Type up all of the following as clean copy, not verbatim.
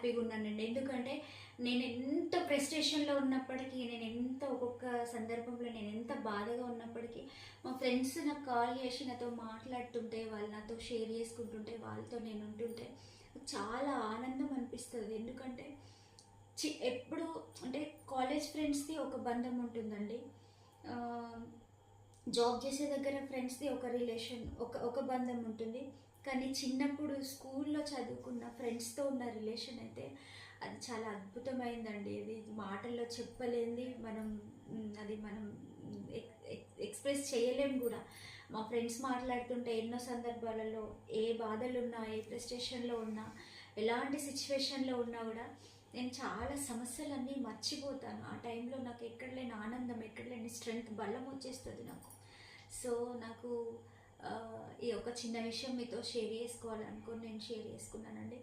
హ్యాపీగా ఉన్నానండి. ఎందుకంటే నేను ఎంత ఫ్రస్ట్రేషన్లో ఉన్నప్పటికీ, నేను ఎంత ఒక్కొక్క సందర్భంలో నేను ఎంత బాధగా ఉన్నప్పటికీ మా ఫ్రెండ్స్ నాకు కాల్ చేసి నాతో మాట్లాడుతుంటే, వాళ్ళు నాతో షేర్ చేసుకుంటుంటే, వాళ్ళతో నేను ఉంటుంటే చాలా ఆనందం అనిపిస్తుంది. ఎందుకంటే ఎప్పుడు అంటే కాలేజ్ ఫ్రెండ్స్ది ఒక బంధం ఉంటుందండి, జాబ్ చేసే దగ్గర ఫ్రెండ్స్ది ఒక రిలేషన్, ఒక బంధం ఉంటుంది. కానీ చిన్నప్పుడు స్కూల్లో చదువుకున్న ఫ్రెండ్స్తో ఉన్న రిలేషన్ అయితే అది చాలా అద్భుతమైందండి. అది మాటల్లో చెప్పలేంది, అది మనం ఎక్స్ప్రెస్ చేయలేం కూడా. మా ఫ్రెండ్స్ మాట్లాడుతుంటే ఎన్నో సందర్భాలలో ఏ బాధలున్నా, ఏ ఫ్రస్ట్రేషన్లో ఉన్నా, ఎలాంటి సిచ్యువేషన్లో ఉన్నా కూడా నేను చాలా సమస్యలన్నీ మర్చిపోతాను. ఆ టైంలో నాకు ఎక్కడ లేని ఆనందం, ఎక్కడ లేని స్ట్రెంగ్త్, బలం వచ్చేస్తుంది నాకు. సో నాకు ఈ ఒక చిన్న విషయం మీతో షేర్ చేసుకోవాలనుకొని నేను షేర్ చేసుకున్నానండి.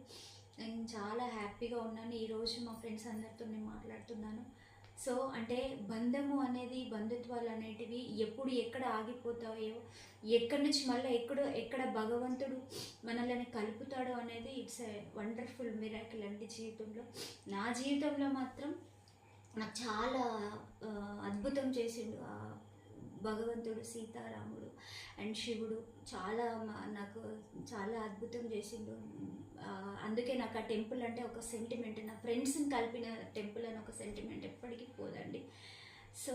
నేను చాలా హ్యాపీగా ఉన్నాను. ఈరోజు మా ఫ్రెండ్స్ అందరితో నేను మాట్లాడుతున్నాను. సో అంటే బంధము అనేది, బంధుత్వాలు అనేటివి ఎప్పుడు ఎక్కడ ఆగిపోతాయో, ఎక్కడి నుంచి మళ్ళీ ఎక్కడ భగవంతుడు మనల్ని కలుపుతాడో అనేది ఇట్స్ ఏ వండర్ఫుల్ మిరాకిల్ అండి జీవితంలో. నా జీవితంలో మాత్రం నాకు చాలా అద్భుతం చేసిండు భగవంతుడు, సీతారాముడు అండ్ శివుడు. నాకు చాలా అద్భుతం చేసిండు. అందుకే నాకు ఆ టెంపుల్ అంటే ఒక సెంటిమెంట్, నా ఫ్రెండ్స్ని కలిపిన టెంపుల్ అని ఒక సెంటిమెంట్ ఎప్పటికీ పోదండి. సో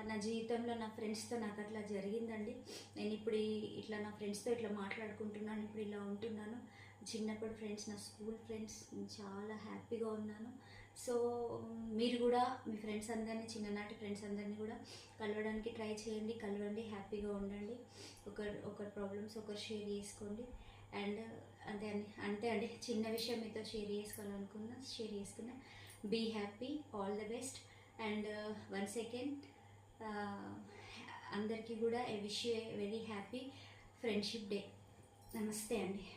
నా జీవితంలో నా ఫ్రెండ్స్తో నాకు అట్లా జరిగిందండి. నేను ఇప్పుడు ఇట్లా నా ఫ్రెండ్స్తో ఇట్లా మాట్లాడుకుంటున్నాను, ఇప్పుడు ఇలా ఉంటున్నాను. చిన్నప్పుడు ఫ్రెండ్స్, నా స్కూల్ ఫ్రెండ్స్, చాలా హ్యాపీగా ఉన్నాను. సో మీరు కూడా మీ ఫ్రెండ్స్ అందరినీ, చిన్ననాటి ఫ్రెండ్స్ అందరినీ కూడా కలవడానికి ట్రై చేయండి, కలవండి, హ్యాపీగా ఉండండి. ఒకరి ప్రాబ్లమ్స్ ఒకరు షేర్ చేసుకోండి. అండ్ అంతే అండి, చిన్న విషయం మీతో షేర్ చేసుకున్నా. Be happy, all the best. And once again అందరికీ కూడా I wish you a very happy friendship day. నమస్తే అండి.